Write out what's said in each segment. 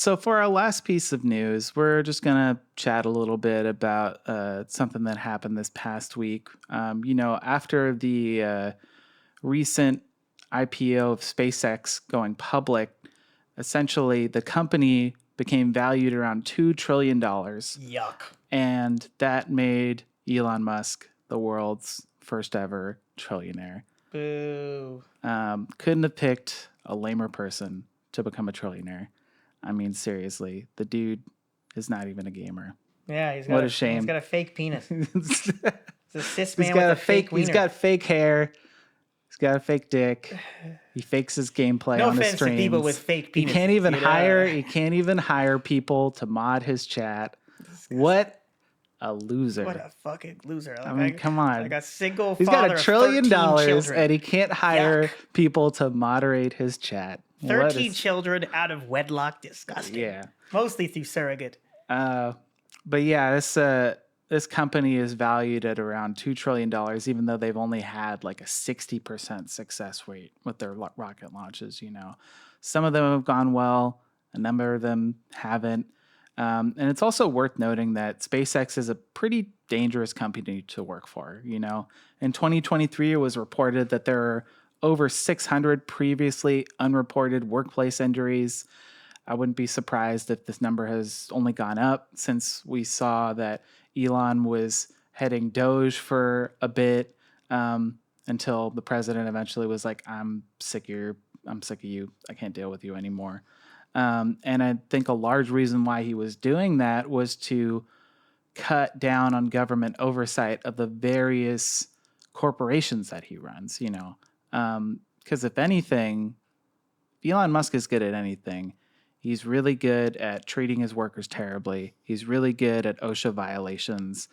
So for our last piece of news, we're just gonna chat a little bit about something that happened this past week. After the recent IPO of SpaceX going public, essentially the company became valued around $2 trillion, Yuck. and that made Elon Musk the world's first ever trillionaire. Boo. Couldn't have picked a lamer person to become a trillionaire. I mean, seriously, the dude is not even a gamer. Yeah, What a shame. He's got a fake penis. He's It's a cis man got with a a fake wiener. He's got fake hair. He's got a fake dick. He fakes his gameplay No on his offense streams. to people with fake penises. He can't even hire. He can't even hire people to mod his chat. What a loser! What a fucking loser! I mean, come on. Like a single He's father got $1 of trillion 13 children. and he can't hire people to moderate his chat. 13 children out of wedlock. Disgusting. Yeah. Mostly through surrogate. But yeah, this company is valued at around $2 trillion, even though they've only had like a 60% success rate with their rocket launches. Some of them have gone well, a number of them haven't. And it's also worth noting that SpaceX is a pretty dangerous company to work for. In 2023, it was reported that there are over 600 previously unreported workplace injuries. I wouldn't be surprised if this number has only gone up since we saw that Elon was heading Doge for a bit, until the president eventually was like, I'm sick of you. I can't deal with you anymore. And I think a large reason why he was doing that was to cut down on government oversight of the various corporations that he runs, because if anything, Elon Musk is good at anything. He's really good at treating his workers terribly. He's really good at OSHA violations.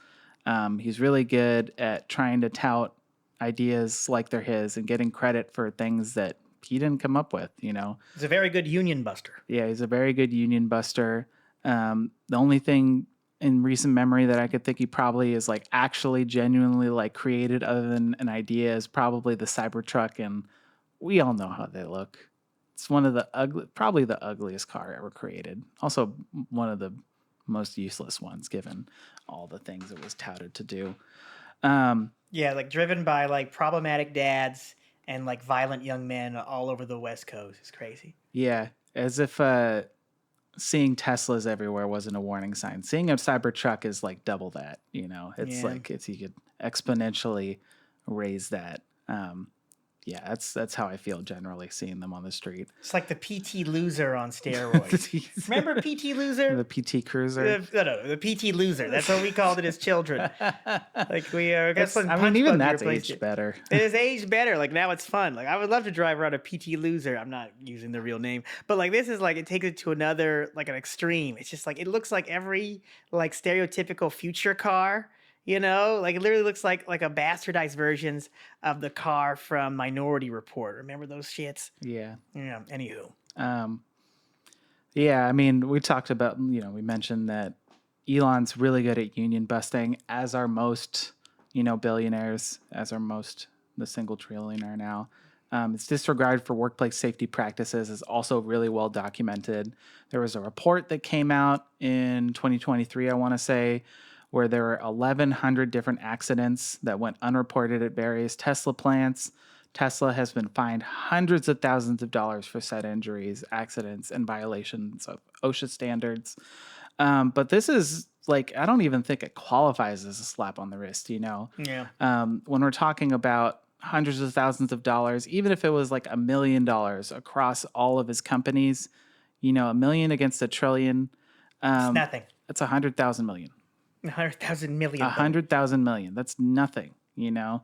He's really good at trying to tout ideas like they're his and getting credit for things that he didn't come up with, He's a very good union buster. Yeah, he's a very good union buster. The only thing in recent memory that I could think he probably is like actually genuinely like created other than an idea is probably the Cybertruck, and we all know how they look. It's one of the probably the ugliest car ever created. Also one of the most useless ones given all the things it was touted to do. Yeah, like driven by like problematic dads and like violent young men all over the West Coast. It's crazy. Yeah, as if seeing Teslas everywhere wasn't a warning sign. Seeing a Cybertruck is like double that, It's like you could exponentially raise that. Yeah, that's how I feel generally seeing them on the street. It's like the PT Loser on steroids. Remember PT Loser? The PT Cruiser? No, the PT Loser. That's what we called it as children. Like we are. Even that's aged better. It is aged better. Like now it's fun. Like I would love to drive around a PT Loser. I'm not using the real name, but like this is like it takes it to another like an extreme. It's just like it looks like every like stereotypical future car. Like it literally looks like a bastardized versions of the car from Minority Report. Remember those shits? Yeah. Yeah. Anywho. Yeah. I mean, we talked about, we mentioned that Elon's really good at union busting, as are most, billionaires, as are most the single trillionaire now. Its disregard for workplace safety practices is also really well documented. There was a report that came out in 2023, I want to say, where there were 1,100 different accidents that went unreported at various Tesla plants. Tesla has been fined hundreds of thousands of dollars for said injuries, accidents, and violations of OSHA standards. But this is like, I don't even think it qualifies as a slap on the wrist, Yeah. When we're talking about hundreds of thousands of dollars, even if it was like $1 million across all of his companies, $1 million against $1 trillion. It's nothing. That's 100,000 million. 100,000 million. 100,000 million. That's nothing, No,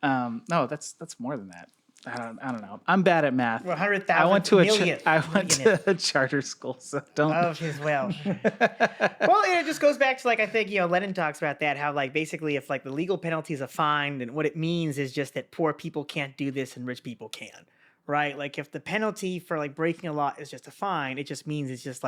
that's more than that. I don't know. I'm bad at math. 100,000 I went to a to charter school, so don't. Oh, well. Well, it just goes back to like I think Lenin talks about that, how like basically if like the legal penalty is a fine, then what it means is just that poor people can't do this and rich people can. Right, like if the penalty for like breaking a law is just a fine, it just means there's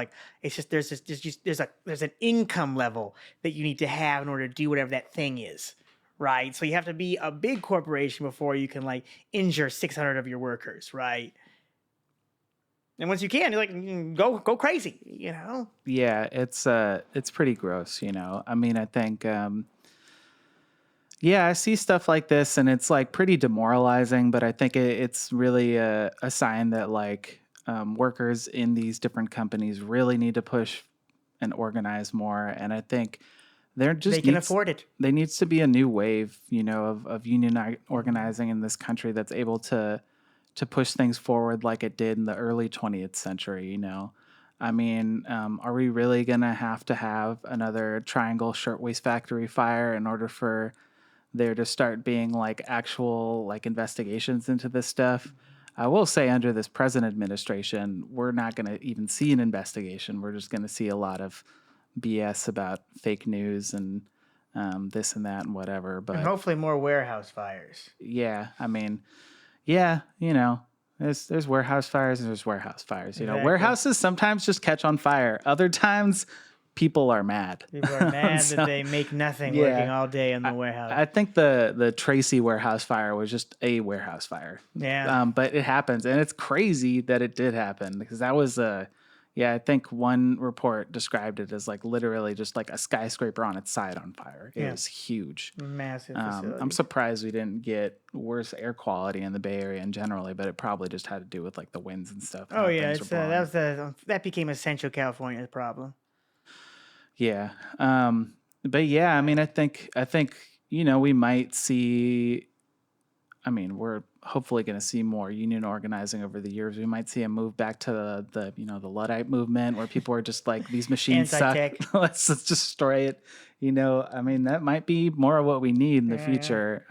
an income level that you need to have in order to do whatever that thing is, right? So you have to be a big corporation before you can like injure 600 of your workers, right? And once you can, you're like, go crazy, you know? Yeah, it's pretty gross, you know. I mean, I think yeah, I see stuff like this and it's like pretty demoralizing, but I think it's really a sign that like workers in these different companies really need to push and organize more. And I think there They just can afford it. there needs to be a new wave, you know, of union organizing in this country that's able to push things forward like it did in the early 20th century, you know. I mean, are we really going to have another Triangle Shirtwaist Factory fire in order for there to start being like actual like investigations into this stuff? I will say under this present administration, we're not going to even see an investigation. We're just going to see a lot of BS about fake news and this and that and whatever. And But hopefully more warehouse fires. yeah, I mean, yeah, you know, there's warehouse fires and there's warehouse fires. You know, Exactly. warehouses sometimes just catch on fire. Other times, people are mad. People are mad that So, they make nothing working yeah, all day in I, the warehouse. I think the Tracy warehouse fire was just a warehouse fire, Yeah. but it happens, and it's crazy that it did happen because that was a. Yeah, I think one report described it as like literally just like a skyscraper on its side on fire. It Yeah. was huge. Massive I'm facility. surprised we didn't get worse air quality in the Bay Area in generally, but it probably just had to do with like the winds and stuff and Oh how yeah, things were it's that blowing. was the that became a Central California problem. Yeah. But yeah, I mean, I think you know we might see. I mean, we're hopefully going to see more union organizing over the years. We might see a move back to the you know the Luddite movement where people are just like these machines suck. Anti-tech. Let's destroy it. You know, I mean that might be more of what we need in the Yeah, yeah. future.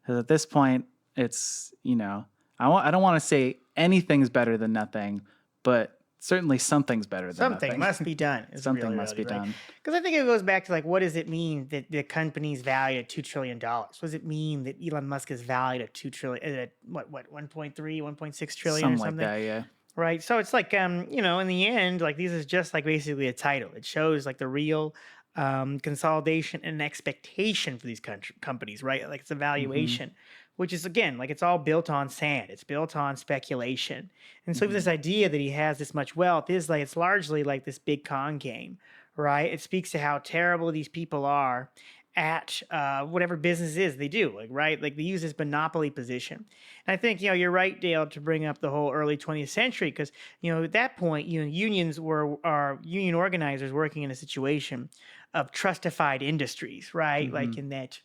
'Cause at this point, it's you know I don't want to say anything's better than nothing, but certainly something's better than Something nothing. must be done is Something really, must really be right. done. Because I think it goes back to like, what does it mean that the company's valued at $2 trillion? What does it mean that Elon Musk is valued at 2 trillion, at what 1.3, 1.6 trillion or Something like something? that. Yeah. Right. So it's like, in the end, like this is just like basically a title. It shows like the real consolidation and expectation for these companies, right? Like it's a Mm-hmm. valuation, which is again, like it's all built on sand. It's built on speculation. And so Mm-hmm. this idea that he has this much wealth is like, it's largely like this big con game, right? It speaks to how terrible these people are at whatever business is they do, like, right? Like they use this monopoly position. And I think, you're right, Dale, to bring up the whole early 20th century, because, at that point, unions are union organizers working in a situation of trustified industries, right? Mm-hmm. Like in that,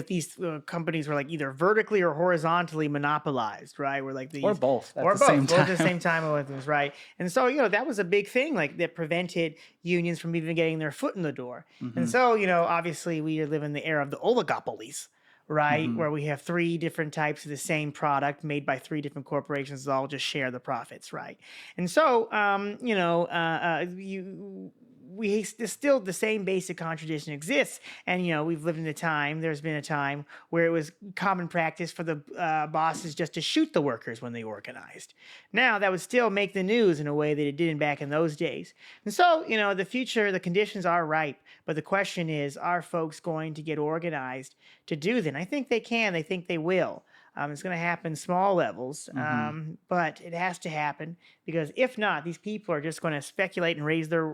these companies were like either vertically or horizontally monopolized, right? Where like Or these, both at or the same both at the time. same time with things, right? And so, that was a big thing, like that prevented unions from even getting their foot in the door. And Mm-hmm. so, obviously we live in the era of the oligopolies, right? Mm-hmm. Where we have three different types of the same product made by three different corporations that all just share the profits, right? And so, still the same basic contradiction exists. And, we've lived in a time, there's been a time where it was common practice for the bosses just to shoot the workers when they organized. Now, that would still make the news in a way that it didn't back in those days. And so, the future, the conditions are ripe. But the question is, are folks going to get organized to do that? And I think they can. They think they will. It's going to happen small levels, Mm-hmm. but it has to happen because if not, these people are just going to speculate and raise their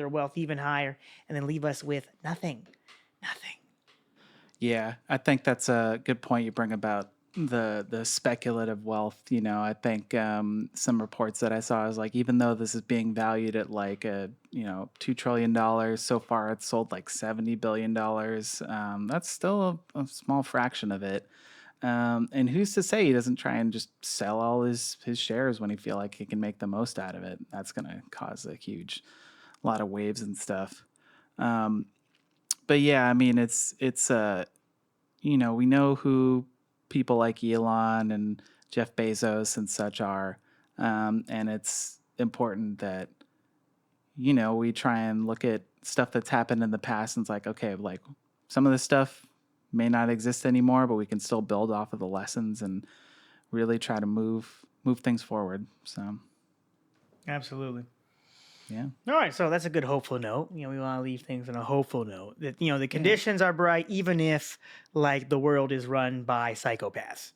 wealth even higher, and then leave us with nothing, nothing. Yeah, I think that's a good point you bring about the speculative wealth. You know, I think some reports that I saw is like even though this is being valued at like a $2 trillion so far, it's sold like $70 billion. That's still a small fraction of it. And who's to say he doesn't try and just sell all his shares when he feel like he can make the most out of it? That's gonna cause a huge lot of waves and stuff. Um, but yeah, I mean, we know who people like Elon and Jeff Bezos and such are, and it's important that we try and look at stuff that's happened in the past and it's like, okay, like some of this stuff may not exist anymore, but we can still build off of the lessons and really try to move things forward. So Absolutely. Yeah. All right, so that's a good hopeful note. We want to leave things on a hopeful note that the conditions are bright, even if like the world is run by psychopaths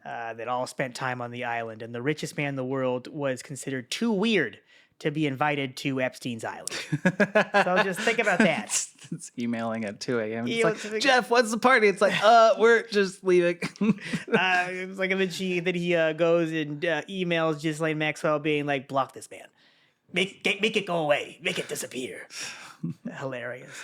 that all spent time on the island, and the richest man in the world was considered too weird to be invited to Epstein's island. So just think about that. It's emailing at 2 a.m. It's Yeah, like, Jeff, what's the party? It's like, we're just leaving. It's like, and then he goes and emails Ghislaine Maxwell being like, block this man. Make it go away. Make it disappear. Hilarious.